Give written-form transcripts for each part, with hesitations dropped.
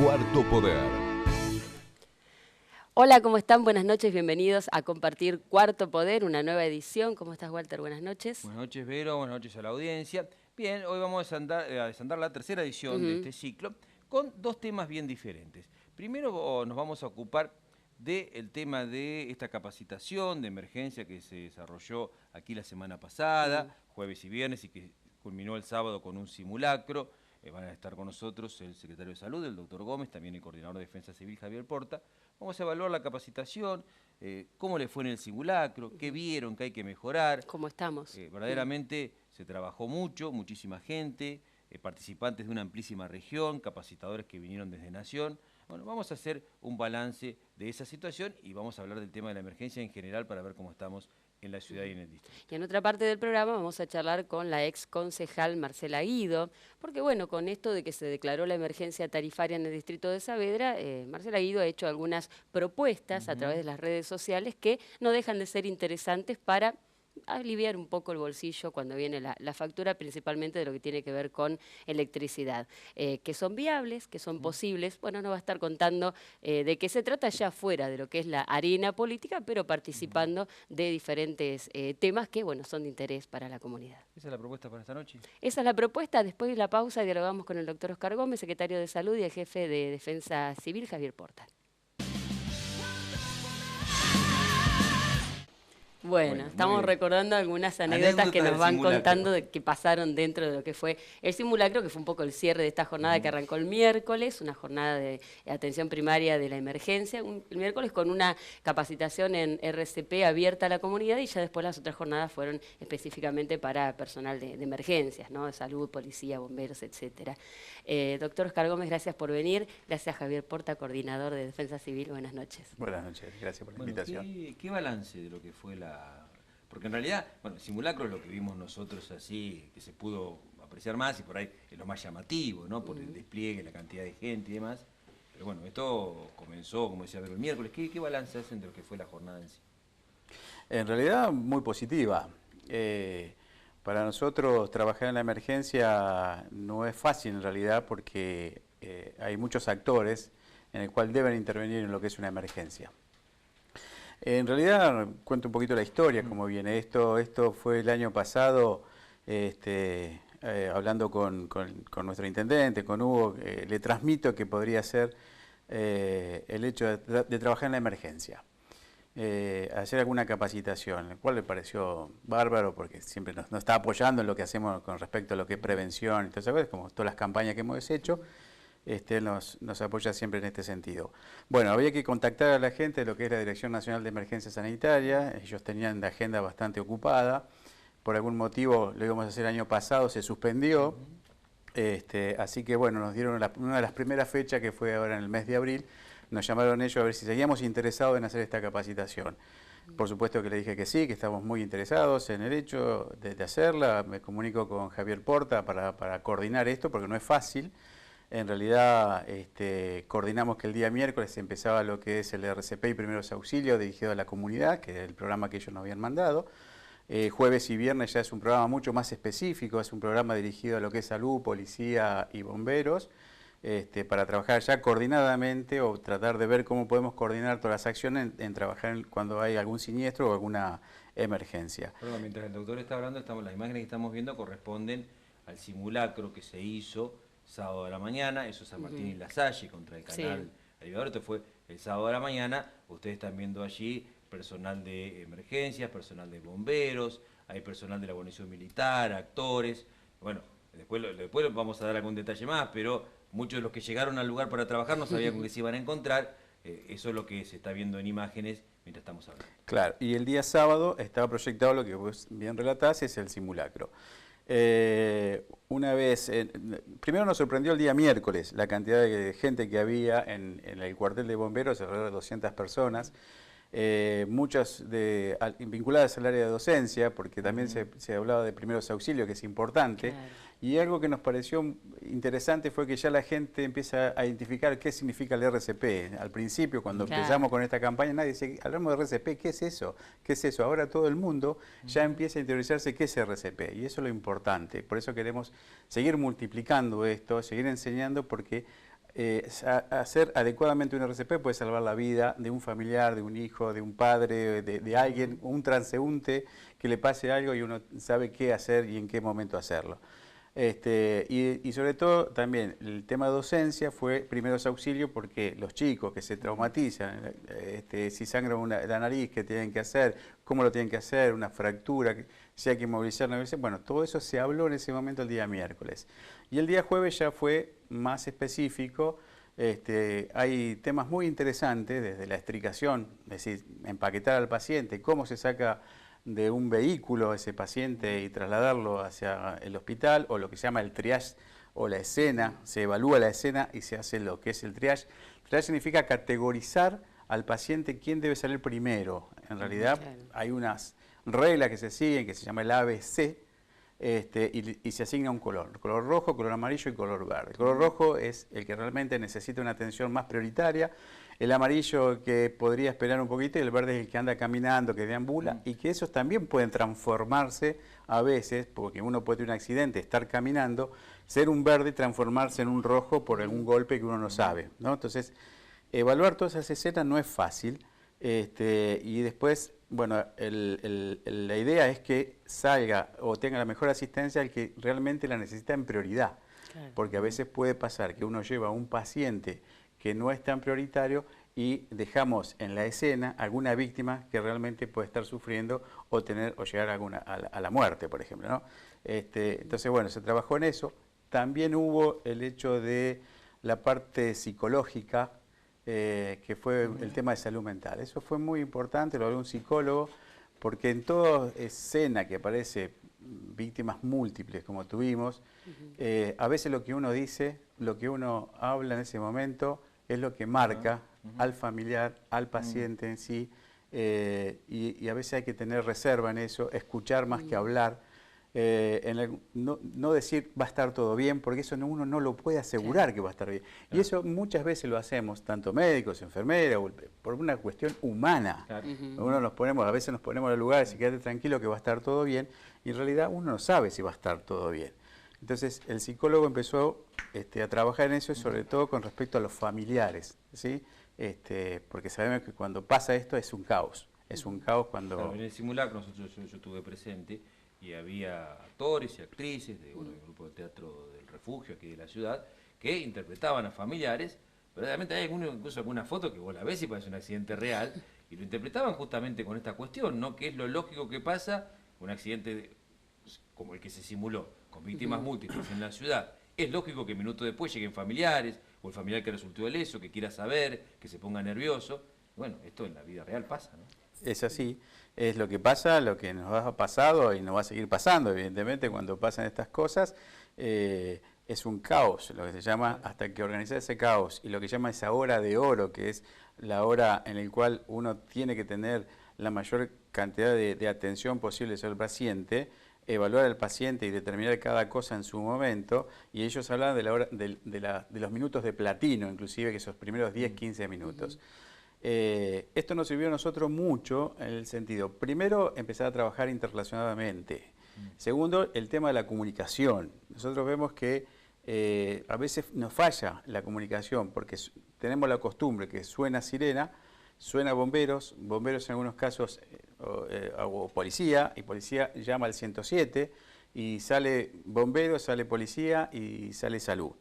Cuarto Poder. Hola, ¿cómo están? Buenas noches, bienvenidos a compartir Cuarto Poder, una nueva edición. ¿Cómo estás, Walter? Buenas noches. Buenas noches, Vero, buenas noches a la audiencia. Bien, hoy vamos a desandar la tercera edición de este ciclo con dos temas bien diferentes. Primero nos vamos a ocupar del tema de esta capacitación de emergencia que se desarrolló aquí la semana pasada, jueves y viernes, y que culminó el sábado con un simulacro. Van a estar con nosotros el secretario de Salud, el doctor Gómez, también el coordinador de Defensa Civil, Javier Porta. Vamos a evaluar la capacitación, cómo le fue en el simulacro, qué vieron, qué hay que mejorar. ¿Cómo estamos? Verdaderamente se trabajó mucho, muchísima gente, participantes de una amplísima región, capacitadores que vinieron desde Nación. Bueno, vamos a hacer un balance de esa situación y vamos a hablar del tema de la emergencia en general para ver cómo estamos en la ciudad y en el distrito. Y en otra parte del programa vamos a charlar con la ex concejal Marcela Guido, porque bueno, con esto de que se declaró la emergencia tarifaria en el distrito de Saavedra, Marcela Guido ha hecho algunas propuestas a través de las redes sociales que no dejan de ser interesantes para aliviar un poco el bolsillo cuando viene la factura, principalmente de lo que tiene que ver con electricidad. Que son viables, que son posibles. Bueno, no va a estar contando de qué se trata ya fuera de lo que es la arena política, pero participando de diferentes temas que, bueno, son de interés para la comunidad. ¿Esa es la propuesta para esta noche? Esa es la propuesta. Después de la pausa dialogamos con el doctor Oscar Gómez, secretario de Salud, y el jefe de Defensa Civil, Javier Porta. Bueno, estamos recordando algunas anécdotas que nos van contando de que pasaron dentro de lo que fue el simulacro, que fue un poco el cierre de esta jornada que arrancó el miércoles, una jornada de atención primaria de la emergencia, el miércoles con una capacitación en RCP abierta a la comunidad, y ya después las otras jornadas fueron específicamente para personal de emergencias, ¿no? De salud, policía, bomberos, etcétera. Doctor Oscar Gómez, gracias por venir. Gracias, Javier Porta, coordinador de Defensa Civil. Buenas noches. Buenas noches, gracias por la invitación. ¿Qué balance de lo que fue porque en realidad, bueno, el simulacro es lo que vimos nosotros así, que se pudo apreciar más y por ahí es lo más llamativo, ¿no? Por el despliegue, la cantidad de gente y demás. Pero bueno, esto comenzó, como decía, el miércoles. ¿Qué balance hacen de lo que fue la jornada en sí? En realidad, muy positiva. Para nosotros trabajar en la emergencia no es fácil en realidad porque hay muchos actores en el cual deben intervenir en lo que es una emergencia. En realidad, cuento un poquito la historia, cómo viene. Esto fue el año pasado, hablando con nuestro intendente, con Hugo, le transmito que podría ser el hecho de trabajar en la emergencia. Hacer alguna capacitación, el cual le pareció bárbaro porque siempre nos está apoyando en lo que hacemos con respecto a lo que es prevención y todas esas cosas, como todas las campañas que hemos hecho. Nos apoya siempre en este sentido. Bueno, había que contactar a la gente de lo que es la Dirección Nacional de Emergencia Sanitaria. Ellos tenían la agenda bastante ocupada. Por algún motivo, lo íbamos a hacer el año pasado, se suspendió. Así que bueno, nos dieron una de las primeras fechas, que fue ahora en el mes de abril. Nos llamaron ellos a ver si seguíamos interesados en hacer esta capacitación. Por supuesto que le dije que sí, que estamos muy interesados en el hecho de hacerla. Me comunico con Javier Porta para coordinar esto, porque no es fácil. En realidad coordinamos que el día miércoles empezaba lo que es el RCP y primeros auxilios dirigido a la comunidad, que es el programa que ellos nos habían mandado. Jueves y viernes ya es un programa mucho más específico, es un programa dirigido a lo que es salud, policía y bomberos, para trabajar ya coordinadamente o tratar de ver cómo podemos coordinar todas las acciones en trabajar cuando hay algún siniestro o alguna emergencia. Perdón, mientras el doctor está hablando, las imágenes que estamos viendo corresponden al simulacro que se hizo sábado de la mañana, eso es San Martín y La Salle contra el canal Aviador. Esto fue el sábado de la mañana. Ustedes están viendo allí personal de emergencias, personal de bomberos, hay personal de la guarnición militar, actores. Bueno, después vamos a dar algún detalle más, pero muchos de los que llegaron al lugar para trabajar no sabían con qué se iban a encontrar. Eso es lo que se está viendo en imágenes mientras estamos hablando. Claro, y el día sábado estaba proyectado lo que vos bien relatás, es el simulacro. Una vez, primero nos sorprendió el día miércoles la cantidad de gente que había en el cuartel de bomberos, alrededor de 200 personas, muchas vinculadas al área de docencia, porque también se hablaba de primeros auxilios, que es importante. Claro. Y algo que nos pareció interesante fue que ya la gente empieza a identificar qué significa el RCP. Al principio, cuando empezamos con esta campaña, nadie decía, hablamos de RCP, ¿qué es eso? ¿Qué es eso? Ahora todo el mundo ya empieza a interiorizarse qué es RCP, y eso es lo importante. Por eso queremos seguir multiplicando esto, seguir enseñando, porque hacer adecuadamente un RCP puede salvar la vida de un familiar, de un hijo, de un padre, de alguien, un transeúnte que le pase algo y uno sabe qué hacer y en qué momento hacerlo. Y sobre todo también el tema de docencia fue primeros auxilios porque los chicos que se traumatizan, si sangra la nariz, ¿qué tienen que hacer? ¿Cómo lo tienen que hacer? Una fractura, si hay que movilizar una vez. Bueno, todo eso se habló en ese momento el día miércoles. Y el día jueves ya fue más específico. Hay temas muy interesantes desde la extricación, es decir, empaquetar al paciente, cómo se saca de un vehículo a ese paciente y trasladarlo hacia el hospital, o lo que se llama el triage o la escena, se evalúa la escena y se hace lo que es el triage. Triage significa categorizar al paciente quién debe salir primero. En realidad hay unas reglas que se siguen que se llama el ABC, y se asigna un color rojo, color amarillo y color verde. El color rojo es el que realmente necesita una atención más prioritaria, el amarillo que podría esperar un poquito y el verde es el que anda caminando, que deambula, y que esos también pueden transformarse a veces, porque uno puede tener un accidente, estar caminando, ser un verde y transformarse en un rojo por algún golpe que uno no sabe, ¿no? Entonces, evaluar todas esas escenas no es fácil, y después, bueno, la idea es que salga o tenga la mejor asistencia el que realmente la necesita en prioridad. Claro. Porque a veces puede pasar que uno lleva a un paciente que no es tan prioritario y dejamos en la escena alguna víctima que realmente puede estar sufriendo o llegar a la muerte, por ejemplo, ¿no? Entonces, bueno, se trabajó en eso. También hubo el hecho de la parte psicológica, que fue el tema de salud mental. Eso fue muy importante, lo habló un psicólogo, porque en toda escena que aparece víctimas múltiples como tuvimos, a veces lo que uno dice, lo que uno habla en ese momento, es lo que marca al familiar, al paciente en sí, y a veces hay que tener reserva en eso, escuchar más que hablar. No decir va a estar todo bien, porque eso uno no lo puede asegurar que va a estar bien. Y eso muchas veces lo hacemos, tanto médicos, enfermeras, por una cuestión humana. Uno a veces nos ponemos en el lugar y decir, quédate tranquilo que va a estar todo bien, y en realidad uno no sabe si va a estar todo bien. Entonces el psicólogo empezó a trabajar en eso, y sobre todo con respecto a los familiares, ¿sí? Porque sabemos que cuando pasa esto es un caos. Es un caos cuando... Claro, en el simulacro yo estuve presente y había actores y actrices del grupo de teatro del Refugio aquí de la ciudad que interpretaban a familiares. Verdaderamente hay incluso alguna foto que vos la ves y parece un accidente real, y lo interpretaban justamente con esta cuestión, ¿no? Que es lo lógico que pasa un accidente como el que se simuló, con víctimas múltiples en la ciudad. Es lógico que minutos después lleguen familiares, o el familiar que resultó ileso, que quiera saber, que se ponga nervioso. Bueno, esto en la vida real pasa, ¿no? Es así, es lo que pasa, lo que nos ha pasado y nos va a seguir pasando, evidentemente, cuando pasan estas cosas. Es un caos, lo que se llama, hasta que organizar ese caos, y lo que llama esa hora de oro, que es la hora en la cual uno tiene que tener la mayor cantidad de atención posible sobre el paciente, evaluar al paciente y determinar cada cosa en su momento, y ellos hablan de la hora, de los minutos de platino, inclusive, que esos primeros 10, 15 minutos. Esto nos sirvió a nosotros mucho en el sentido, primero, empezar a trabajar interrelacionadamente. Segundo, el tema de la comunicación. Nosotros vemos que a veces nos falla la comunicación porque tenemos la costumbre que suena sirena, suena bomberos en algunos casos, o policía, y policía llama al 107, y sale bombero, sale policía y sale salud.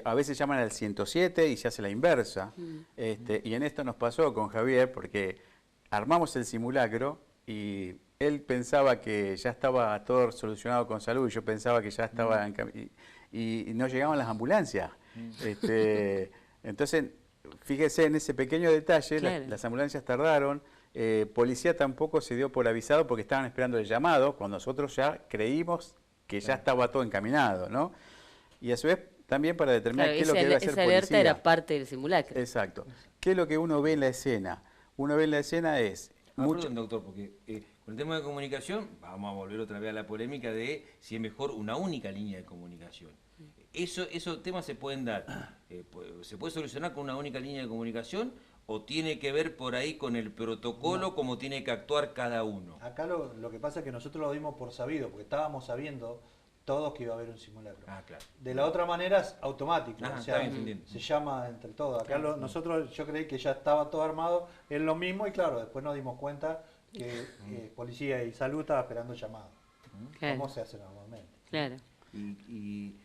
A veces llaman al 107 y se hace la inversa. Y en esto nos pasó con Javier, porque armamos el simulacro y él pensaba que ya estaba todo solucionado con salud, y yo pensaba que ya estaba y no llegaban las ambulancias. Entonces, fíjese en ese pequeño detalle, claro. Las ambulancias tardaron, policía tampoco se dio por avisado porque estaban esperando el llamado, cuando nosotros ya creímos que ya estaba todo encaminado, ¿no? Y a su vez también para determinar qué es lo que debe hacer policía. Esa alerta era parte del simulacro. Exacto. ¿Qué es lo que uno ve en la escena? Uno ve en la escena Perdón, doctor, porque con el tema de comunicación, vamos a volver otra vez a la polémica de si es mejor una única línea de comunicación. ¿Esos temas se pueden dar? ¿Se puede solucionar con una única línea de comunicación o tiene que ver por ahí con el protocolo, cómo tiene que actuar cada uno? Acá lo que pasa es que nosotros lo dimos por sabido, porque estábamos sabiendo todos que iba a haber un simulacro. Ah, claro. De la otra manera es automático, Ah, o sea, está bien, se entiende. se llama entre todos. Acá nosotros, yo creí que ya estaba todo armado, es lo mismo y claro, después nos dimos cuenta que policía y salud estaba esperando llamadas. Claro. ¿Cómo se hace normalmente? Claro. ¿Y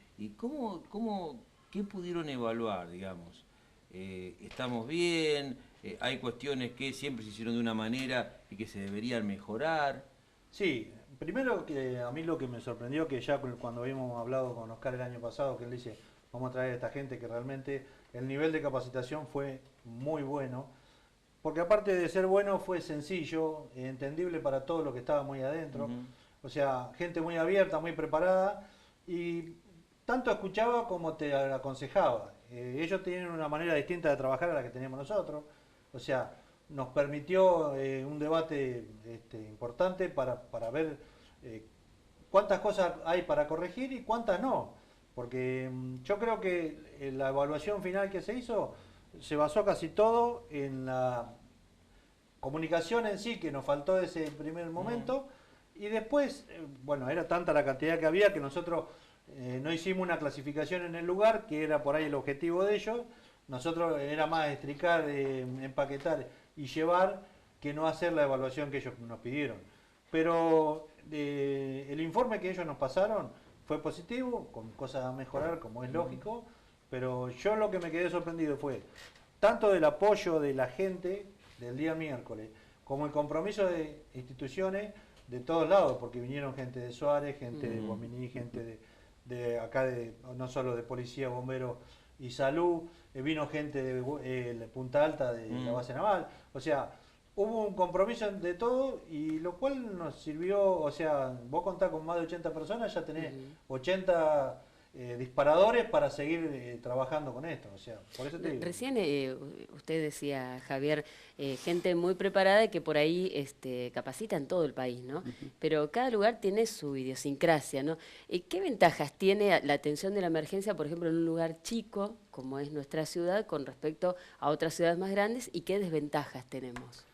qué pudieron evaluar, digamos? ¿Estamos bien? ¿Hay cuestiones que siempre se hicieron de una manera y que se deberían mejorar? Sí, primero que a mí lo que me sorprendió, que ya cuando habíamos hablado con Oscar el año pasado, que él dice, vamos a traer a esta gente, que realmente el nivel de capacitación fue muy bueno, porque aparte de ser bueno fue sencillo, entendible para todos los que estaban muy adentro, o sea, gente muy abierta, muy preparada, y tanto escuchaba como te aconsejaba. Ellos tienen una manera distinta de trabajar a la que teníamos nosotros, o sea, nos permitió un debate importante para ver cuántas cosas hay para corregir y cuántas no. Porque yo creo que la evaluación final que se hizo se basó casi todo en la comunicación en sí, que nos faltó ese primer momento, y después, bueno, era tanta la cantidad que había que nosotros no hicimos una clasificación en el lugar, que era por ahí el objetivo de ellos. Nosotros era más estricar, empaquetar y llevar, que no hacer la evaluación que ellos nos pidieron. Pero el informe que ellos nos pasaron fue positivo, con cosas a mejorar, como es lógico, pero yo lo que me quedé sorprendido fue tanto del apoyo de la gente del día miércoles, como el compromiso de instituciones de todos lados, porque vinieron gente de Suárez, gente de Guaminí, gente de acá, no solo de policía, bomberos y salud, vino gente de Punta Alta, de la base naval, o sea, hubo un compromiso de todo, y lo cual nos sirvió, o sea, vos contás con más de 80 personas, ya tenés 80 disparadores para seguir trabajando con esto, o sea, por eso te digo. Recién usted decía, Javier, gente muy preparada y que por ahí capacita en todo el país, ¿no? Pero cada lugar tiene su idiosincrasia, ¿no? ¿Qué ventajas tiene la atención de la emergencia, por ejemplo, en un lugar chico, como es nuestra ciudad, con respecto a otras ciudades más grandes, y qué desventajas tenemos?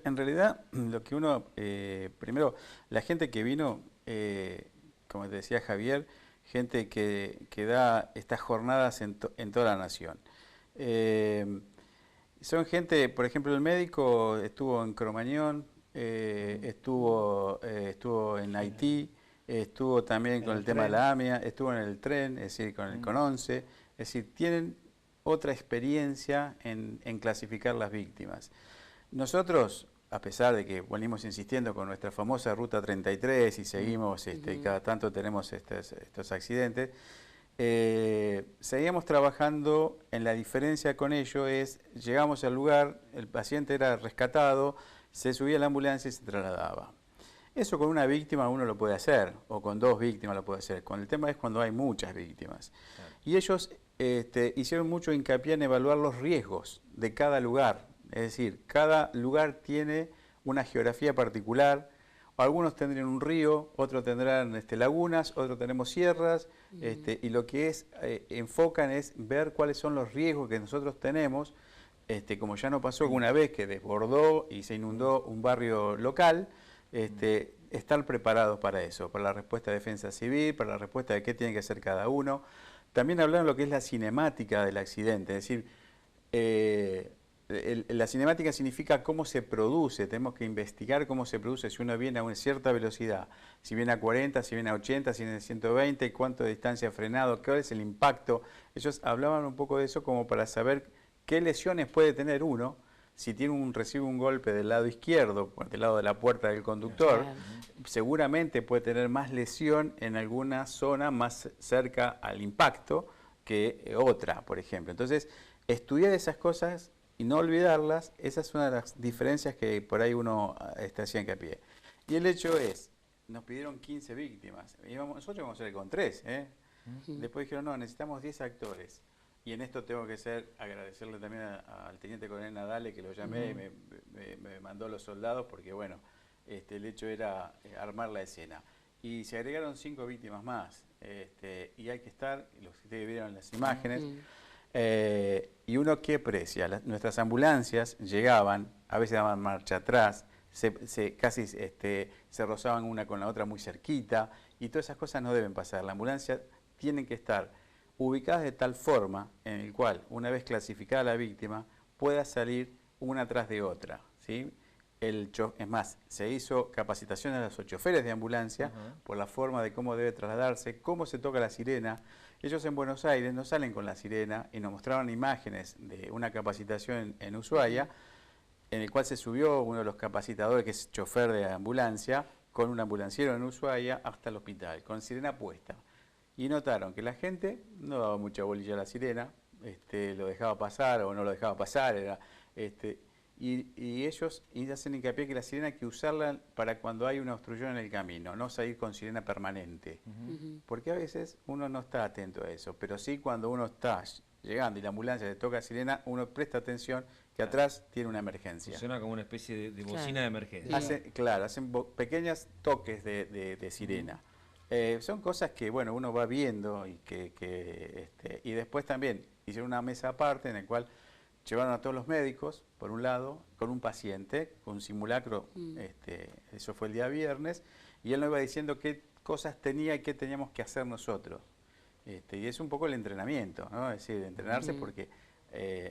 En realidad, lo que uno, primero, la gente que vino, como te decía Javier, gente que da estas jornadas en toda la nación. Son gente, por ejemplo, el médico estuvo en Cromañón, estuvo en Haití, estuvo también con el tema de la AMIA, estuvo en el tren, es decir, con el CON-11, es decir, tienen otra experiencia en clasificar las víctimas. Nosotros, a pesar de que venimos insistiendo con nuestra famosa Ruta 33 y seguimos, cada tanto tenemos estos accidentes, seguíamos trabajando en la diferencia con ello, llegamos al lugar, el paciente era rescatado, se subía a la ambulancia y se trasladaba. Eso con una víctima uno lo puede hacer, o con dos víctimas lo puede hacer. Con el tema es cuando hay muchas víctimas. Claro. Y ellos hicieron mucho hincapié en evaluar los riesgos de cada lugar. Es decir, cada lugar tiene una geografía particular. Algunos tendrán un río, otros tendrán lagunas, otros tenemos sierras, y lo que enfocan es ver cuáles son los riesgos que nosotros tenemos, como ya nos pasó una vez que desbordó y se inundó un barrio local, estar preparados para eso, para la respuesta de defensa civil, para la respuesta de qué tiene que hacer cada uno. También hablaron de lo que es la cinemática del accidente, es decir, la cinemática significa cómo se produce, tenemos que investigar cómo se produce, si uno viene a una cierta velocidad, si viene a 40, si viene a 80, si viene a 120, cuánto de distancia ha frenado, cuál es el impacto. Ellos hablaban un poco de eso como para saber qué lesiones puede tener uno si recibe un golpe del lado izquierdo, del lado de la puerta del conductor. Claro. Seguramente puede tener más lesión en alguna zona más cerca al impacto que otra, por ejemplo. Entonces, estudiar esas cosas y no olvidarlas, esa es una de las diferencias que por ahí uno hacía hincapié. Y el hecho es, nos pidieron 15 víctimas, nosotros íbamos a hacer con 3, Después dijeron, no, necesitamos 10 actores. Y en esto tengo que agradecerle también al teniente coronel Nadale, que lo llamé y me mandó los soldados, porque bueno, el hecho era armar la escena. Y se agregaron 5 víctimas más, y hay que estar, los que ustedes vieron las imágenes, y uno que aprecia, nuestras ambulancias llegaban, a veces daban marcha atrás, casi se rozaban una con la otra muy cerquita, y todas esas cosas no deben pasar. La ambulancia tiene que estar ubicada de tal forma en el cual, una vez clasificada la víctima, pueda salir una tras de otra, ¿sí? Es más, se hizo capacitación a los choferes de ambulancia por la forma de cómo debe trasladarse, cómo se toca la sirena. Ellos en Buenos Aires no salen con la sirena y nos mostraron imágenes de una capacitación en Ushuaia, en el cual se subió uno de los capacitadores, que es chofer de ambulancia, con un ambulanciero en Ushuaia hasta el hospital, con sirena puesta. Y notaron que la gente no daba mucha bolilla a la sirena, lo dejaba pasar o no lo dejaba pasar, y ellos hacen hincapié que la sirena hay que usarla para cuando hay una obstrucción en el camino, no salir con sirena permanente. Porque a veces uno no está atento a eso, pero sí cuando uno está llegando y la ambulancia le toca sirena, uno presta atención que atrás tiene una emergencia. Funciona como una especie de bocina de emergencia. Hacen pequeños toques de sirena. Son cosas que bueno uno va viendo y y después también hicieron una mesa aparte en la cual llevaron a todos los médicos, por un lado, con un paciente, con un simulacro, eso fue el día viernes, y él nos iba diciendo qué cosas tenía y qué teníamos que hacer nosotros. Y es un poco el entrenamiento, ¿no? Es decir, entrenarse porque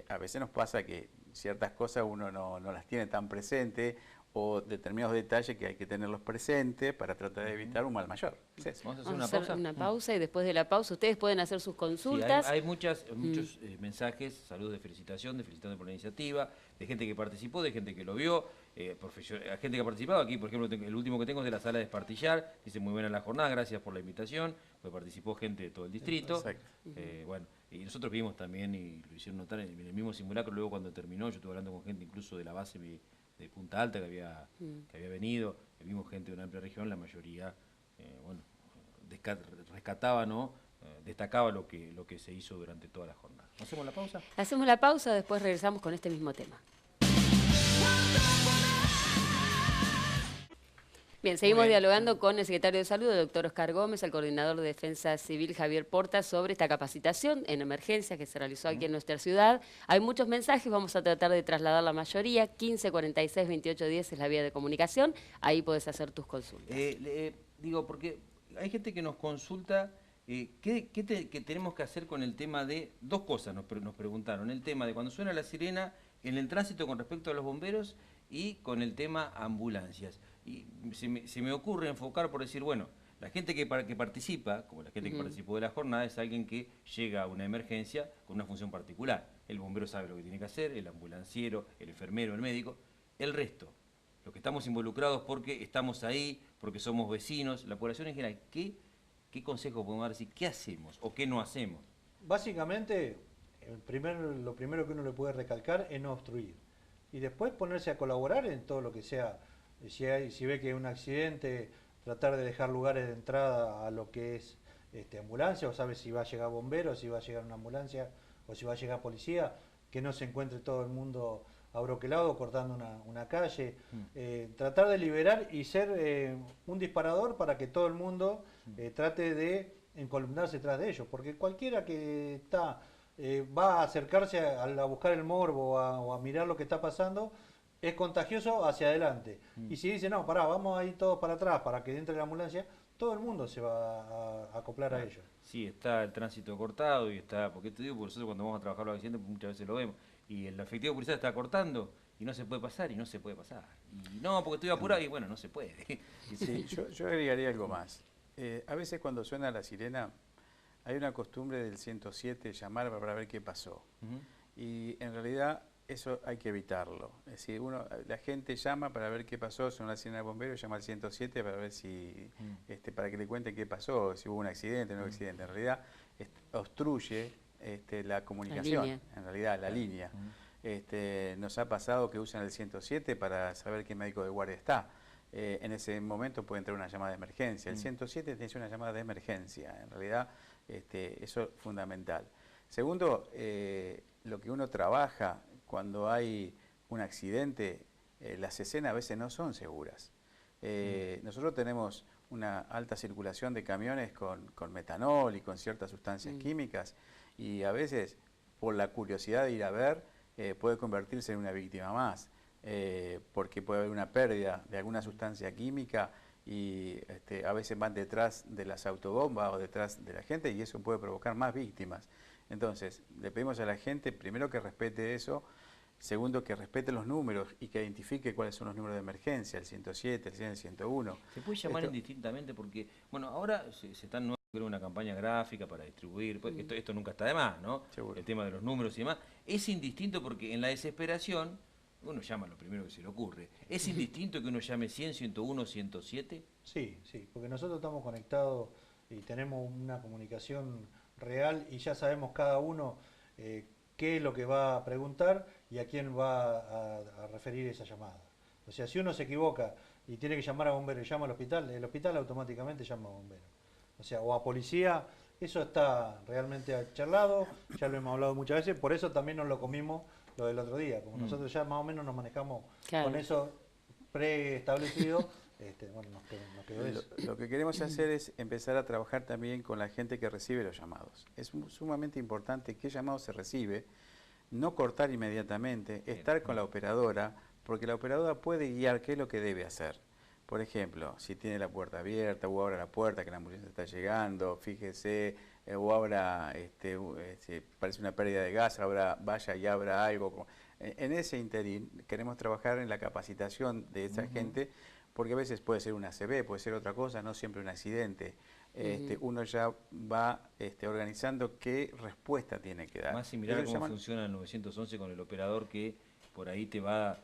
a veces nos pasa que ciertas cosas uno no las tiene tan presente, o determinados detalles que hay que tenerlos presentes para tratar de evitar un mal mayor. Sí. Vamos a Vamos a hacer una pausa y después de la pausa ustedes pueden hacer sus consultas. Sí, hay muchos mensajes, saludos de felicitación, felicitando por la iniciativa, de gente que participó, de gente que lo vio, gente que ha participado. Aquí, por ejemplo, el último que tengo es de la sala de Espartillar, dice muy buena la jornada, gracias por la invitación, pues participó gente de todo el distrito. Bueno, y nosotros vimos también, y lo hicieron notar en el mismo simulacro, luego cuando terminó, yo estuve hablando con gente incluso de la base de Punta Alta que había venido, vimos gente de una amplia región, la mayoría, rescataba, ¿no? Destacaba lo que se hizo durante toda la jornada. ¿Hacemos la pausa? Hacemos la pausa, después regresamos con este mismo tema. Bien, seguimos dialogando con el secretario de Salud, el doctor Oscar Gómez, el coordinador de Defensa Civil, Javier Porta, sobre esta capacitación en emergencia que se realizó aquí en nuestra ciudad. Hay muchos mensajes, vamos a tratar de trasladar la mayoría. 15 46 28 10 es la vía de comunicación, ahí puedes hacer tus consultas. Digo, porque hay gente que nos consulta qué tenemos que hacer con el tema de... Dos cosas nos preguntaron, el tema de cuando suena la sirena en el tránsito con respecto a los bomberos y con el tema ambulancias. Y se me ocurre enfocar por decir, bueno, la gente que participa, como la gente que participó de la jornada, es alguien que llega a una emergencia con una función particular. El bombero sabe lo que tiene que hacer, el ambulanciero, el enfermero, el médico. El resto, los que estamos involucrados porque estamos ahí, porque somos vecinos, la población en general, ¿qué consejo podemos dar? ¿Qué hacemos o qué no hacemos? Básicamente, lo primero que uno le puede recalcar es no obstruir. Y después ponerse a colaborar en todo lo que sea. Si ve que hay un accidente, tratar de dejar lugares de entrada a lo que es ambulancia, o sabe si va a llegar bombero, si va a llegar una ambulancia, o si va a llegar policía, que no se encuentre todo el mundo abroquelado cortando una calle. Tratar de liberar y ser un disparador para que todo el mundo trate de encolumnarse detrás de ellos, porque cualquiera que va a acercarse a buscar el morbo o a mirar lo que está pasando, es contagioso hacia adelante. Y si dice, no, pará, vamos a ir todos para atrás para que entre la ambulancia, todo el mundo se va a acoplar a ellos. Sí, está el tránsito cortado y está, porque te digo, porque nosotros cuando vamos a trabajar los accidentes muchas veces lo vemos, y el efectivo policial está cortando y no se puede pasar y no se puede pasar. Y no, porque estoy apurado y bueno, no se puede. Sí, yo agregaría algo más. A veces cuando suena la sirena hay una costumbre del 107 llamar para ver qué pasó. Y en realidad eso hay que evitarlo. Es decir, la gente llama para ver qué pasó, suena la sirena de bomberos, llama al 107 para ver si, para que le cuente qué pasó, si hubo un accidente o no hubo accidente. En realidad obstruye la comunicación, en realidad la línea. Nos ha pasado que usan el 107 para saber qué médico de guardia está. En ese momento puede entrar una llamada de emergencia. El 107 tiene una llamada de emergencia. En realidad eso es fundamental. Segundo, lo que uno trabaja cuando hay un accidente, las escenas a veces no son seguras. Nosotros tenemos una alta circulación de camiones con metanol y con ciertas sustancias químicas, y a veces por la curiosidad de ir a ver puede convertirse en una víctima más, porque puede haber una pérdida de alguna sustancia química y a veces van detrás de las autobombas o detrás de la gente y eso puede provocar más víctimas. Entonces, le pedimos a la gente, primero que respete eso, segundo que respete los números y que identifique cuáles son los números de emergencia, el 107, el 100, el 101. Se puede llamar indistintamente porque, bueno, ahora se están creando una campaña gráfica para distribuir, pues esto nunca está de más, ¿no? Seguro. El tema de los números y demás. Es indistinto porque en la desesperación uno llama lo primero que se le ocurre. ¿Es indistinto que uno llame 100, 101, 107? Sí, sí, porque nosotros estamos conectados y tenemos una comunicación real y ya sabemos cada uno qué es lo que va a preguntar y a quién va a referir esa llamada. O sea, si uno se equivoca y tiene que llamar a bombero y llama al hospital, el hospital automáticamente llama a bombero. O sea, o a policía, eso está realmente charlado, ya lo hemos hablado muchas veces, por eso también nos lo comimos lo del otro día. Como nosotros ya más o menos nos manejamos con eso preestablecido, bueno, nos quedó eso. Lo que queremos hacer es empezar a trabajar también con la gente que recibe los llamados. Es sumamente importante qué llamado se recibe, no cortar inmediatamente, estar con la operadora, porque la operadora puede guiar qué es lo que debe hacer. Por ejemplo, si tiene la puerta abierta o abra la puerta que la ambulancia está llegando, fíjese, o abra, si parece una pérdida de gas, vaya y abra algo. En ese interín queremos trabajar en la capacitación de esa gente, porque a veces puede ser una ACV, puede ser otra cosa, no siempre un accidente. Uno ya va organizando qué respuesta tiene que dar. Más similar a cómo funciona el 911 con el operador que por ahí te va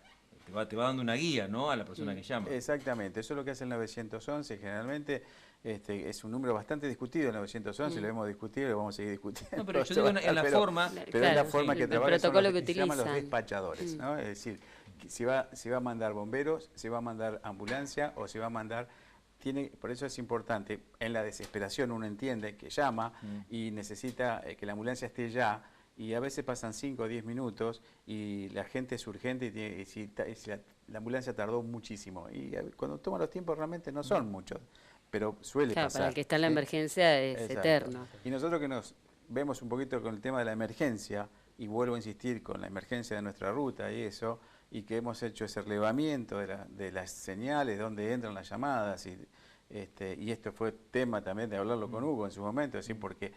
dando una guía, ¿no? A la persona que llama. Exactamente, eso es lo que hace el 911 generalmente. Es un número bastante discutido el 911, lo hemos discutido y lo vamos a seguir discutiendo. No, pero yo digo en la forma. Pero es la forma que trabaja, el protocolo que se llaman los utilizan. despachadores, ¿no? Es decir, si va a mandar bomberos, si va a mandar ambulancia o si va a mandar... por eso es importante, en la desesperación uno entiende que llama y necesita que la ambulancia esté ya, y a veces pasan 5 o 10 minutos y la gente es urgente y si la ambulancia tardó muchísimo. Y cuando toma los tiempos realmente no son muchos, pero suele pasar. Para el que está en la emergencia es Exacto. eterno. Y nosotros que nos vemos un poquito con el tema de la emergencia, y vuelvo a insistir con la emergencia de nuestra ruta y eso, y que hemos hecho ese relevamiento de las señales, dónde entran las llamadas, y esto fue tema también de hablarlo con Hugo en su momento, es decir, porque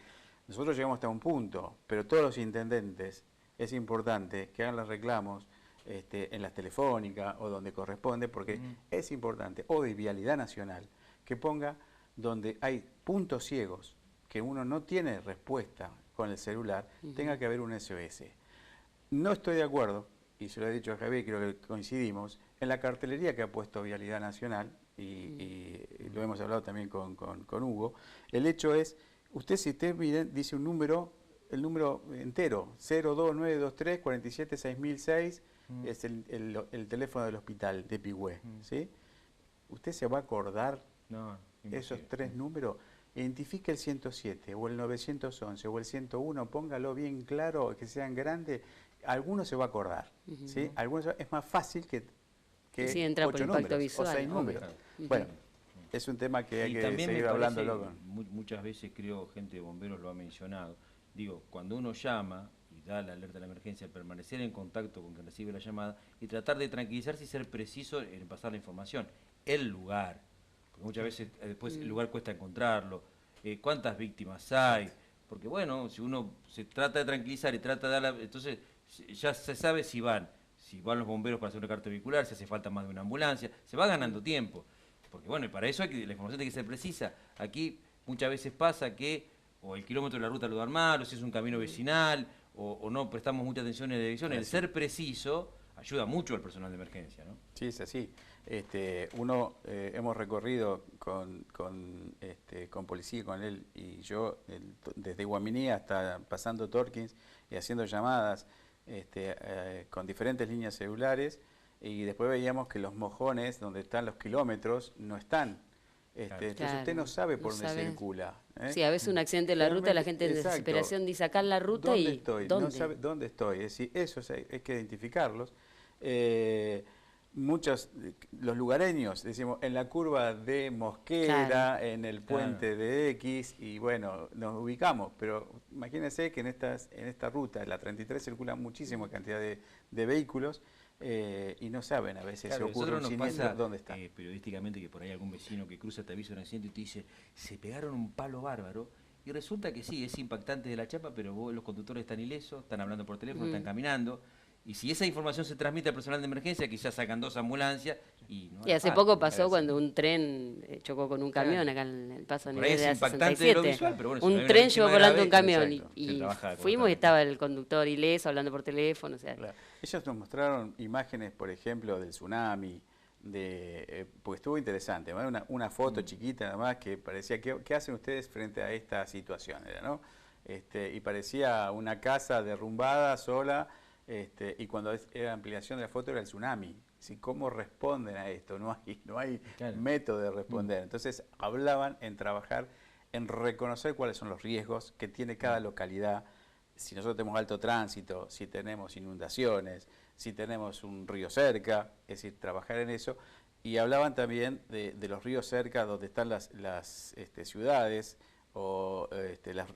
nosotros llegamos hasta un punto, pero todos los intendentes, es importante que hagan los reclamos en las telefónicas o donde corresponde, porque es importante, o de Vialidad Nacional, que ponga donde hay puntos ciegos, que uno no tiene respuesta con el celular, tenga que haber un SOS. No estoy de acuerdo, y se lo he dicho a Javier, creo que coincidimos, en la cartelería que ha puesto Vialidad Nacional, y lo hemos hablado también con Hugo, el hecho es, si usted dice un número, el número entero, 02923 47 6006, es el teléfono del hospital de Pigüé, ¿sí? Usted se va a acordar esos 3 números, identifique el 107 o el 911 o el 101, póngalo bien claro, que sean grandes, alguno se va a acordar, ¿sí? Es más fácil que sí, entra 8 por números impacto visual, o 6 números. Bueno, es un tema que hay que seguir hablándolo. Muchas veces creo gente de bomberos lo ha mencionado. Digo, cuando uno llama y da la alerta de la emergencia, permanecer en contacto con quien recibe la llamada y tratar de tranquilizarse y ser preciso en pasar la información. El lugar, porque muchas veces después el lugar cuesta encontrarlo. ¿Cuántas víctimas hay? Porque bueno, si uno se trata de tranquilizar y trata de dar entonces ya se sabe si van los bomberos para hacer una carta vehicular, si hace falta más de una ambulancia, se va ganando tiempo. Porque bueno, y para eso la información tiene que ser precisa. Aquí muchas veces pasa que o el kilómetro de la ruta lo dan mal, o si es un camino vecinal, o no prestamos mucha atención en la dirección. El ser preciso ayuda mucho al personal de emergencia, ¿no? Sí, es así. Hemos recorrido con policía, con él y yo, desde Guaminí hasta pasando Torkins y haciendo llamadas con diferentes líneas celulares, y después veíamos que los mojones, donde están los kilómetros, no están. Entonces usted no sabe por dónde circula. Sí, a veces un accidente en la ruta, la gente en desesperación dice acá en la ruta ¿Dónde y estoy? ¿dónde? No sabe dónde estoy. Es decir, eso hay que identificarlos. Los lugareños, decimos, en la curva de Mosquera, en el puente de X, y bueno, nos ubicamos, pero imagínense que en esta ruta, en la 33, circula muchísima cantidad de vehículos, y no saben a veces Claro, si ocurre un nosotros nos siniestro, pasa dónde está. periodísticamente que por ahí algún vecino que cruza te avisa de un accidente y te dice, se pegaron un palo bárbaro, y resulta que sí, es impactante de la chapa, pero los conductores están ilesos, están hablando por teléfono, están caminando, y si esa información se transmite al personal de emergencia, quizás sacan 2 ambulancias y no Y hay hace parte, poco me pasó parece. cuando un tren chocó con un camión Claro. acá en el paso a Por ahí nivel de es la impactante de lo 67. visual, pero bueno, si no hay Un una tren víctima llevó volando grave, un camión exacto. y se trabaja fuimos y correctamente. estaba el conductor ileso hablando por teléfono. O sea, Claro. Ellos nos mostraron imágenes, por ejemplo, del tsunami, pues estuvo interesante, ¿no? Una foto chiquita nada más que parecía, ¿qué hacen ustedes frente a esta situación? Era, ¿no? Y parecía una casa derrumbada sola, y cuando era ampliación de la foto era el tsunami. ¿Sí? ¿Cómo responden a esto? No hay Claro. método de responder. Entonces hablaban en trabajar, en reconocer cuáles son los riesgos que tiene cada localidad. Si nosotros tenemos alto tránsito, si tenemos inundaciones, si tenemos un río cerca, es decir, trabajar en eso. Y hablaban también de los ríos cerca donde están las ciudades o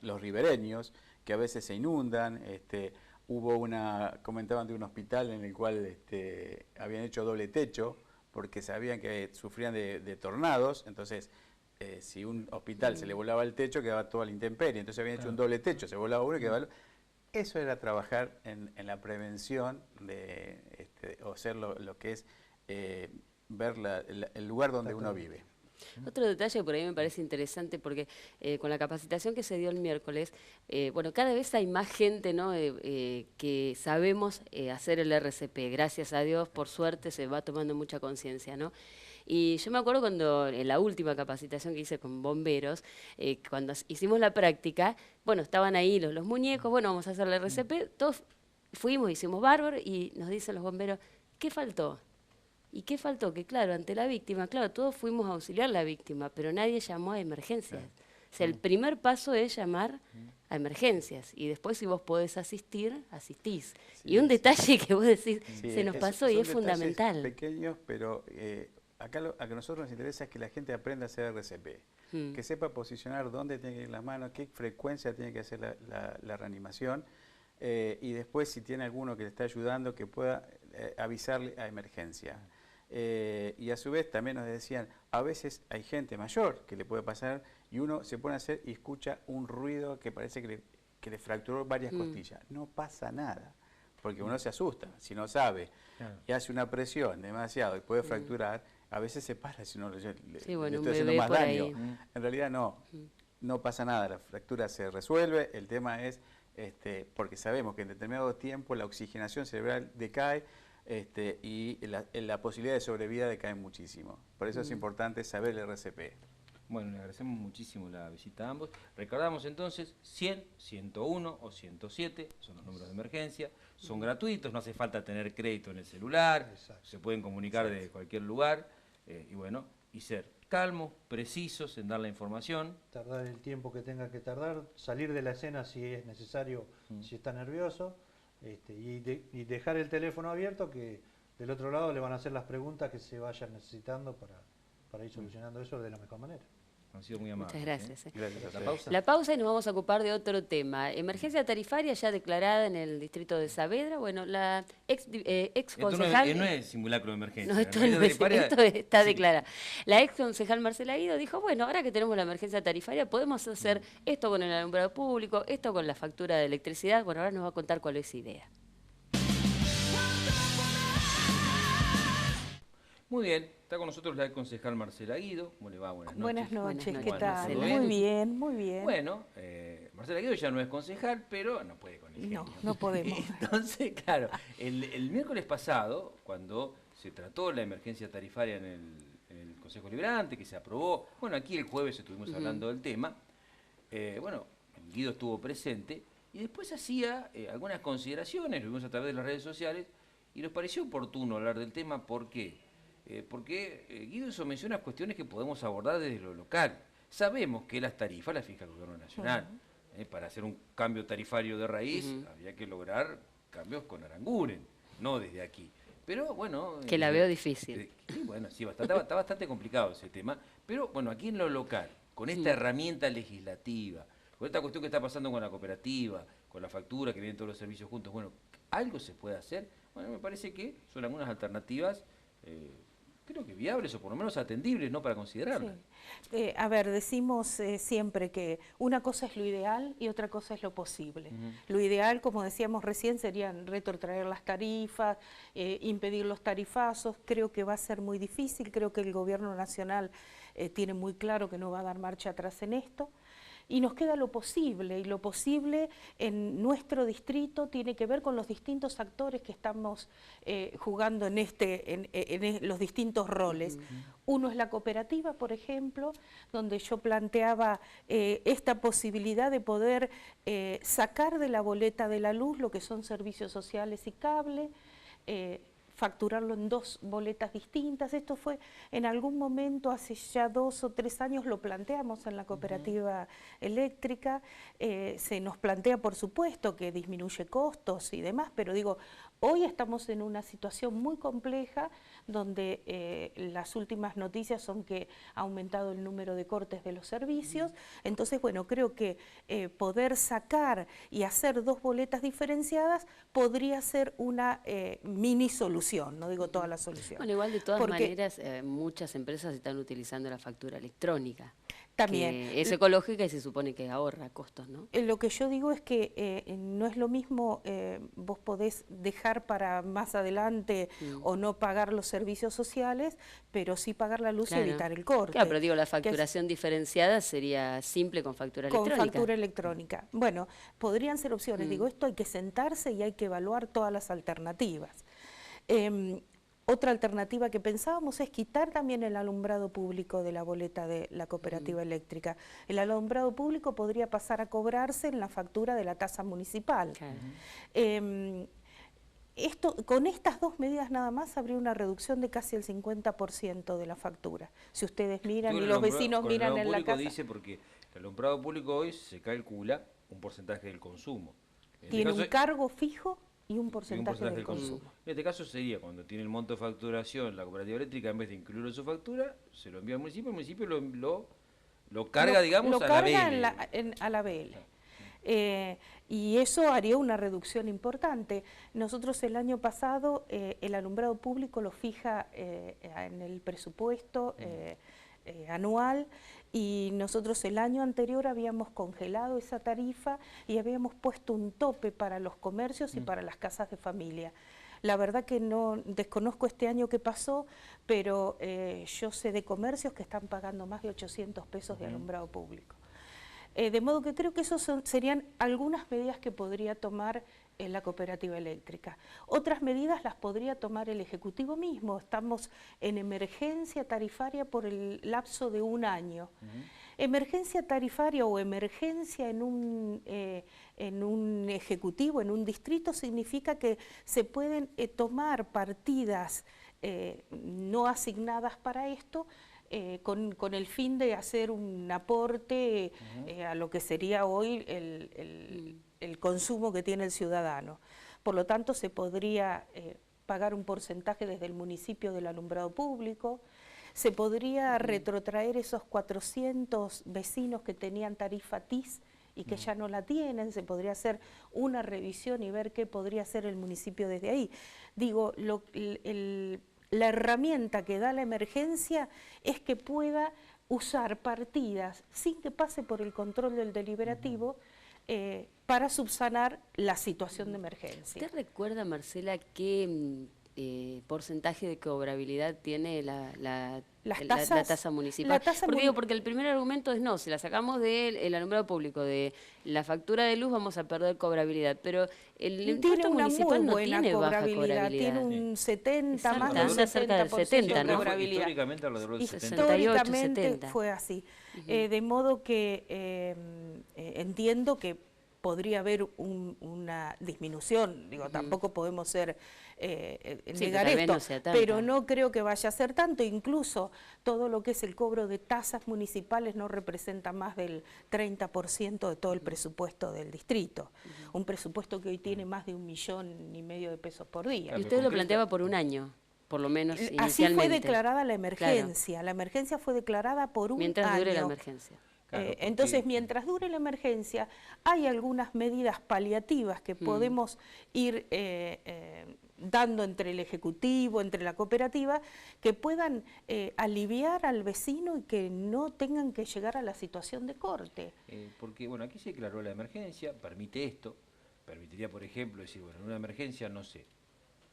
los ribereños, que a veces se inundan. Comentaban de un hospital en el cual habían hecho doble techo porque sabían que sufrían de tornados, entonces si un hospital se le volaba el techo quedaba toda la intemperie, entonces habían hecho un doble techo, se volaba uno y quedaba Eso era trabajar en la prevención o ser lo que es ver el lugar donde uno vive. otro detalle por ahí me parece interesante porque con la capacitación que se dio el miércoles, bueno, cada vez hay más gente, ¿no? Que sabemos hacer el RCP. Gracias a Dios, por suerte, se va tomando mucha conciencia, ¿no? Y yo me acuerdo cuando en la última capacitación que hice con bomberos, cuando hicimos la práctica, bueno, estaban ahí los muñecos, bueno, vamos a hacer el RCP, todos fuimos, hicimos bárbaro y nos dicen los bomberos, ¿qué faltó? ¿Y qué faltó? Que claro, ante la víctima, claro, todos fuimos a auxiliar a la víctima, pero nadie llamó a emergencias. O sea, el primer paso es llamar a emergencias y después si vos podés asistir, asistís. Sí, y un sí. detalle que vos decís, Sí, se nos pasó son y es detalles fundamental. pequeños, pero acá lo que a nosotros nos interesa es que la gente aprenda a hacer RCP, que sepa posicionar dónde tiene que ir las manos, qué frecuencia tiene que hacer la reanimación, y después si tiene alguno que le está ayudando que pueda avisarle a emergencia. Y a su vez también nos decían, a veces hay gente mayor que le puede pasar y uno se pone a hacer y escucha un ruido que parece que le fracturó varias costillas. No pasa nada, porque uno se asusta, si no sabe y hace una presión demasiado y puede fracturar, a veces se para si no le Sí, bueno, estoy un haciendo bebé más por daño. ahí. En realidad no pasa nada, la fractura se resuelve, el tema es porque sabemos que en determinado tiempo la oxigenación cerebral decae, y la posibilidad de sobrevida decae muchísimo. Por eso es importante saber el RCP. Bueno, le agradecemos muchísimo la visita a ambos. Recordamos entonces 100, 101 o 107, son los números de emergencia, son gratuitos, no hace falta tener crédito en el celular, se pueden comunicar de cualquier lugar, y bueno, y ser calmos, precisos en dar la información. Tardar el tiempo que tenga que tardar, salir de la escena si es necesario, si está nervioso, y dejar el teléfono abierto, que del otro lado le van a hacer las preguntas que se vayan necesitando para ir solucionando eso de la mejor manera. Han sido muy amables. Muchas gracias. Gracias a ¿La ustedes. pausa? La pausa y nos vamos a ocupar de otro tema. Emergencia tarifaria ya declarada en el distrito de Saavedra. Bueno, la ex Esto no concejal... no es simulacro de emergencia. No, esto, La no es, tarifaria- esto está sí. declarada. La ex concejal Marcela Guido dijo, bueno, ahora que tenemos la emergencia tarifaria, podemos hacer esto con el alumbrado público, esto con la factura de electricidad. Bueno, ahora nos va a contar cuál es su idea. Muy bien, está con nosotros la concejal Marcela Guido. ¿Cómo le va? Buenas noches. Buenas noches, Buenas ¿qué noches, tal? Marcela. Muy bien, muy bien. Bueno, Marcela Guido ya no es concejal, pero no puede con el genio. No podemos. Entonces, claro, el miércoles pasado, cuando se trató la emergencia tarifaria en el Consejo Liberante, que se aprobó, bueno, aquí el jueves estuvimos hablando del tema, bueno, Guido estuvo presente y después hacía algunas consideraciones, lo vimos a través de las redes sociales, y nos pareció oportuno hablar del tema. ¿Por qué? Porque Guido eso menciona cuestiones que podemos abordar desde lo local. Sabemos que las tarifas las fija el Gobierno Nacional. Para hacer un cambio tarifario de raíz había que lograr cambios con Aranguren, no desde aquí. Pero bueno... Que la veo difícil. Sí, bueno, sí, está bastante complicado ese tema. Pero bueno, aquí en lo local, con esta herramienta legislativa, con esta cuestión que está pasando con la cooperativa, con la factura, que vienen todos los servicios juntos, bueno, algo se puede hacer. Bueno, me parece que son algunas alternativas, creo que viables o por lo menos atendibles, ¿no?, para considerarlas. Sí. A ver, decimos siempre que una cosa es lo ideal y otra cosa es lo posible. Lo ideal, como decíamos recién, sería retrotraer las tarifas, impedir los tarifazos. Creo que va a ser muy difícil, creo que el gobierno nacional tiene muy claro que no va a dar marcha atrás en esto. Y nos queda lo posible, y lo posible en nuestro distrito tiene que ver con los distintos actores que estamos jugando en los distintos roles. Uno es la cooperativa, por ejemplo, donde yo planteaba esta posibilidad de poder sacar de la boleta de la luz lo que son servicios sociales y cable, facturarlo en 2 boletas distintas. Esto fue en algún momento, hace ya 2 o 3 años, lo planteamos en la cooperativa eléctrica. Se nos plantea, por supuesto, que disminuye costos y demás, pero digo, hoy estamos en una situación muy compleja donde las últimas noticias son que ha aumentado el número de cortes de los servicios. Entonces, bueno, creo que poder sacar y hacer 2 boletas diferenciadas podría ser una mini solución, no digo toda la solución. Bueno, igual de todas maneras, muchas empresas están utilizando la factura electrónica. También. Que es ecológica y se supone que ahorra costos, ¿no? Lo que yo digo es que no es lo mismo, vos podés dejar para más adelante o no pagar los servicios sociales, pero sí pagar la luz y evitar el corte. Claro, pero digo, la facturación diferenciada sería simple con factura electrónica. Con factura electrónica. Bueno, podrían ser opciones. Digo, esto hay que sentarse y hay que evaluar todas las alternativas. Otra alternativa que pensábamos es quitar también el alumbrado público de la boleta de la cooperativa eléctrica. El alumbrado público podría pasar a cobrarse en la factura de la tasa municipal. Con estas 2 medidas nada más habría una reducción de casi el 50% de la factura. Si ustedes miran y los vecinos miran en la casa. Dice porque el alumbrado público hoy se calcula un porcentaje del consumo. Tiene un cargo fijo y un porcentaje del consumo. En este caso sería cuando tiene el monto de facturación la cooperativa eléctrica, en vez de incluirlo en su factura, se lo envía al municipio, el municipio lo carga, digamos, a la BL. A la BL. Y eso haría una reducción importante. Nosotros el año pasado el alumbrado público lo fija en el presupuesto anual, y nosotros el año anterior habíamos congelado esa tarifa y habíamos puesto un tope para los comercios y para las casas de familia. La verdad que no desconozco este año qué pasó, pero yo sé de comercios que están pagando más de 800 pesos de alumbrado público. De modo que creo que esas serían algunas medidas que podría tomar la cooperativa eléctrica. Otras medidas las podría tomar el Ejecutivo mismo. Estamos en emergencia tarifaria por el lapso de 1 año. Emergencia tarifaria o emergencia en un Ejecutivo, en un distrito, significa que se pueden tomar partidas no asignadas para esto, con el fin de hacer un aporte a lo que sería hoy el consumo que tiene el ciudadano. Por lo tanto, se podría pagar un porcentaje desde el municipio del alumbrado público, se podría retrotraer esos 400 vecinos que tenían tarifa TIS y que ya no la tienen, se podría hacer una revisión y ver qué podría hacer el municipio desde ahí. Digo, la herramienta que da la emergencia es que pueda usar partidas sin que pase por el control del deliberativo para subsanar la situación de emergencia. ¿Usted recuerda, Marcela, qué porcentaje de cobrabilidad tiene la tasa municipal? Porque el primer argumento es no, si la sacamos del alumbrado público, de la factura de luz, vamos a perder cobrabilidad, pero el impuesto municipal no tiene baja cobrabilidad. Tiene un 70, más de un 70%, cerca del 70, ¿no? Históricamente alrededor del 70. 68, Históricamente 70. fue así. De modo que entiendo que podría haber una disminución, digo, tampoco podemos negar esto, pero no creo que vaya a ser tanto. Incluso todo lo que es el cobro de tasas municipales no representa más del 30% de todo el presupuesto del distrito, un presupuesto que hoy tiene más de 1,5 millones de pesos por día. Y usted lo planteaba por 1 año, por lo menos inicialmente. Así fue declarada la emergencia. Claro. La emergencia fue declarada por 1 año. Mientras dure la emergencia. Claro, porque- Entonces, mientras dure la emergencia, hay algunas medidas paliativas que podemos ir dando entre el Ejecutivo, entre la cooperativa, que puedan aliviar al vecino y que no tengan que llegar a la situación de corte. Porque, bueno, aquí se declaró la emergencia, permite esto, permitiría, por ejemplo, decir, bueno, en una emergencia, no sé,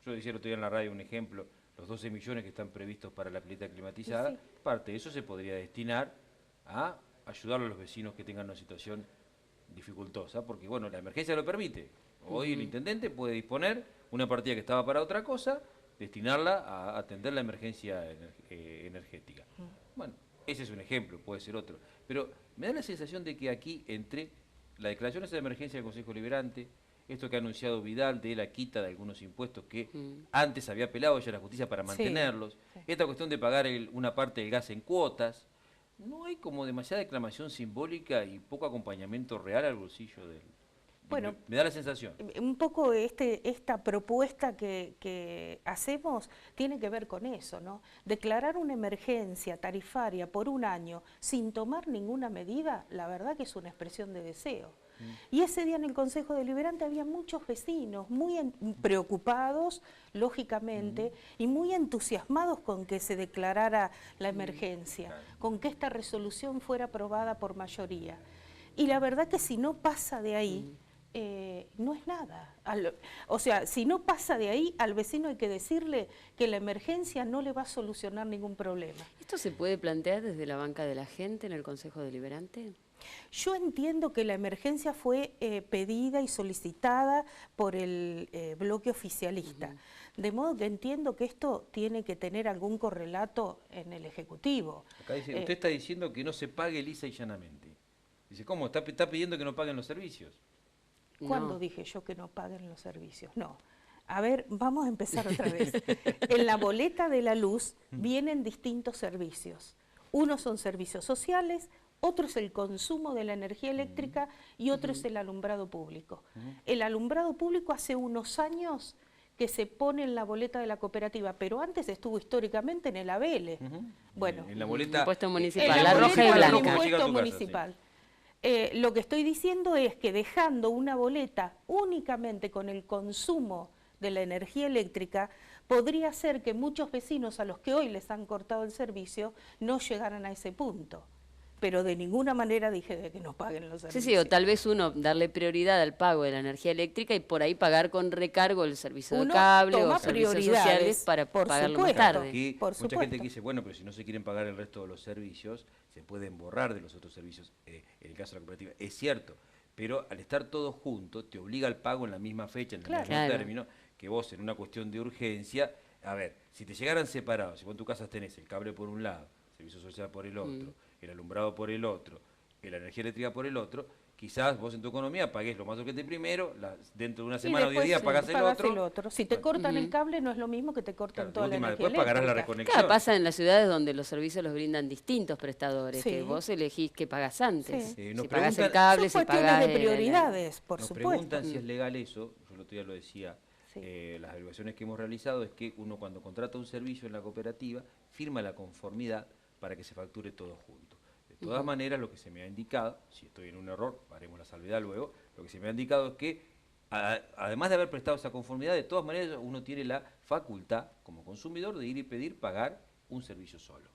yo decía el otro día en la radio un ejemplo, los 12 millones que están previstos para la pileta climatizada, Sí. parte de eso se podría destinar a ayudar a los vecinos que tengan una situación dificultosa, porque, bueno, la emergencia lo permite. Hoy el intendente puede disponer una partida que estaba para otra cosa, destinarla a atender la emergencia energética. Bueno, ese es un ejemplo, puede ser otro. Pero me da la sensación de que aquí, entre la declaración de emergencia del Consejo Liberante, esto que ha anunciado Vidal de la quita de algunos impuestos que antes había apelado ya la justicia para mantenerlos, sí. esta cuestión de pagar una parte del gas en cuotas, ¿no hay como demasiada declamación simbólica y poco acompañamiento real al bolsillo del... Bueno, me da la sensación. un poco esta propuesta que hacemos tiene que ver con eso, ¿no? Declarar una emergencia tarifaria por un año sin tomar ninguna medida, la verdad que es una expresión de deseo. Y ese día en el Consejo Deliberante había muchos vecinos muy preocupados, lógicamente, y muy entusiasmados con que se declarara la emergencia, con que esta resolución fuera aprobada por mayoría. Y la verdad que si no pasa de ahí, no es nada. O sea, si no pasa de ahí, al vecino hay que decirle que la emergencia no le va a solucionar ningún problema. ¿Esto se puede plantear desde la banca de la gente en el Consejo Deliberante? Yo entiendo que la emergencia fue pedida y solicitada por el bloque oficialista, de modo que entiendo que esto tiene que tener algún correlato en el Ejecutivo. Acá dice, usted está diciendo que no se pague lisa y llanamente. Dice, ¿cómo? ¿Está pidiendo que no paguen los servicios? ¿Cuándo No. dije yo que no paguen los servicios? No. A ver, vamos a empezar otra vez. En la boleta de la luz vienen distintos servicios. Unos son servicios sociales, otro es el consumo de la energía eléctrica y otro es el alumbrado público. El alumbrado público hace unos años que se pone en la boleta de la cooperativa, pero antes estuvo históricamente en el ABL. Bueno, En la boleta... Impuesto en municipal, la la roja y boleta del blanca. Llega a tu impuesto casa, municipal. Lo que estoy diciendo es que dejando una boleta únicamente con el consumo de la energía eléctrica, podría ser que muchos vecinos a los que hoy les han cortado el servicio no llegaran a ese punto. Pero de ninguna manera dije de que no paguen los Sí, servicios. sí, o tal vez uno darle prioridad al pago de la energía eléctrica y por ahí pagar con recargo el servicio de Uno cable o toma servicios prioridades, sociales para por pagarlo supuesto. más tarde. Aquí Por mucha gente supuesto. que dice, bueno, pero si no se quieren pagar el resto de los servicios, se pueden borrar de los otros servicios, en el caso de la cooperativa. Es cierto, pero al estar todos juntos, te obliga al pago en la misma fecha, en el mismo Claro. término, que vos en una cuestión de urgencia, a ver, si te llegaran separados, si vos en tu casa tenés el cable por un lado, el servicio social por el otro, el alumbrado por el otro, la energía eléctrica por el otro, quizás vos en tu economía pagués lo más urgente primero, dentro de una semana o 10 días pagás el otro. Si te cortan el cable no es lo mismo que te cortan Claro, toda la última, energía después pagarás la eléctrica. reconexión. Claro, pasa en las ciudades donde los servicios los brindan distintos prestadores, Sí. que vos elegís qué pagás antes. Sí. Nos Si pagás el preguntan- cable, Son si cuestiones pagás de prioridades, por Nos supuesto. preguntan si es legal eso, yo el otro día lo decía, Sí. las averiguaciones que hemos realizado es que uno cuando contrata un servicio en la cooperativa firma la conformidad para que se facture todo junto. De todas maneras, lo que se me ha indicado, si estoy en un error, haremos la salvedad luego, lo que se me ha indicado es que además de haber prestado esa conformidad, de todas maneras uno tiene la facultad como consumidor de ir y pedir pagar un servicio solo.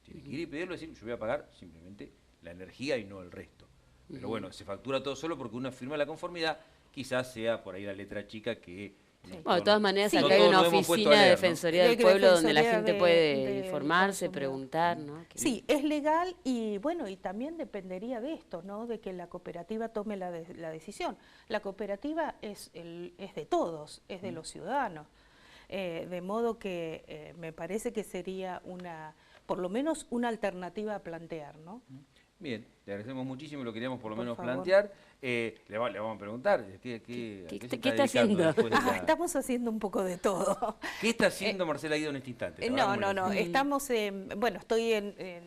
Tiene que ir y pedirlo y decir, yo voy a pagar simplemente la energía y no el resto. Pero bueno, se factura todo solo porque uno firma la conformidad, quizás sea por ahí la letra chica que... Bueno, de todas maneras, Sí. acá no hay todos una nos hemos puesto oficina a de leer, ¿no? Defensoría De del Pueblo donde la Defensoría gente puede del informarse, consumidor. preguntar, ¿no? Que- Sí, es legal y bueno, y también dependería de esto, ¿no? De que la cooperativa tome la decisión. La cooperativa es de todos, es de los ciudadanos. De modo que me parece que sería por lo menos una alternativa a plantear, ¿no? Bien, le agradecemos muchísimo, lo queríamos por lo Por menos favor. plantear. Le vamos a preguntar, ¿a qué ¿Qué se está dedicando haciendo? después de la- Estamos haciendo un poco de todo. ¿Qué está haciendo Marcela Guido en este instante? La No, verdad, no, muy no. bien. Estamos, bueno, estoy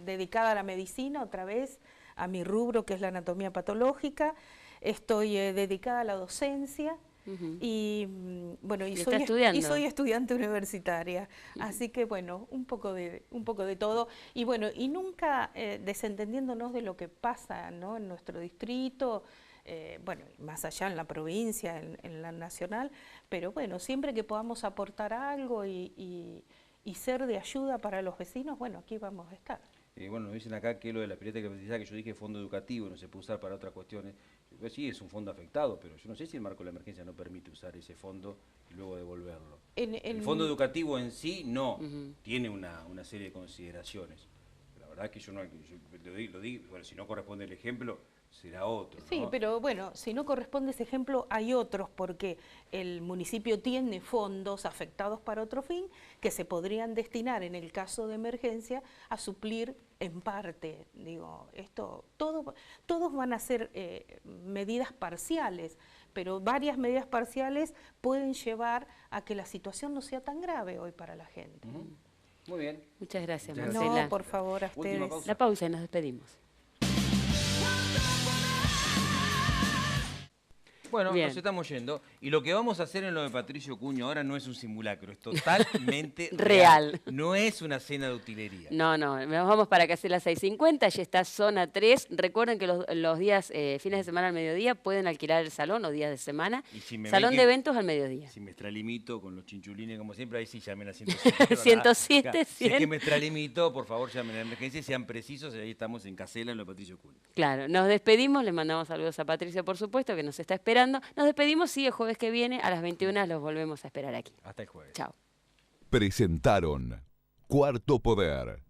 dedicada a la medicina otra vez, a mi rubro que es la anatomía patológica. Estoy dedicada a la docencia Y bueno, y está estudiando. y soy estudiante universitaria, así que bueno, un poco de todo. Y bueno, y nunca desentendiéndonos de lo que pasa, ¿no?, en nuestro distrito, bueno, más allá en la provincia, en la nacional, pero bueno, siempre que podamos aportar algo y ser de ayuda para los vecinos, bueno, aquí vamos a estar. Bueno, nos dicen acá que lo de la pileta de capacidad, que yo dije fondo educativo, no se puede usar para otras cuestiones. Pues sí, es un fondo afectado, pero yo no sé si el marco de la emergencia no permite usar ese fondo y luego devolverlo. El fondo educativo en sí no, tiene una serie de consideraciones. La verdad que yo no lo digo, bueno, si no corresponde el ejemplo, será otro, ¿no? Sí, pero bueno, si no corresponde ese ejemplo, hay otros, porque el municipio tiene fondos afectados para otro fin que se podrían destinar en el caso de emergencia a suplir en parte. Digo, todos van a ser medidas parciales, pero varias medidas parciales pueden llevar a que la situación no sea tan grave hoy para la gente. Muy bien. Muchas gracias, Muchas Marcela. No, por favor, a ustedes. Pausa. La pausa y nos despedimos. Bueno, Bien. nos estamos yendo. Y lo que vamos a hacer en lo de Patricio Cuño ahora no es un simulacro, es totalmente Real. No es una cena de utilería. No, nos vamos para Casela 650, allí está zona 3. Recuerden que los días, fines de semana al mediodía, pueden alquilar el salón o días de semana. Y si me Salón ven de que- eventos al mediodía. Si me extralimito con los chinchulines, como siempre, ahí sí llamen a 107. 107, Claro, si es 100. que me extralimito, por favor, llamen a la emergencia, sean precisos, ahí estamos en Casela, en lo de Patricio Cuño. Claro, nos despedimos, le mandamos saludos a Patricia, por supuesto, que nos está esperando. Nos despedimos, sí, el jueves que viene a las 21 los volvemos a esperar aquí. Hasta el jueves. Chao. Presentaron Cuarto Poder.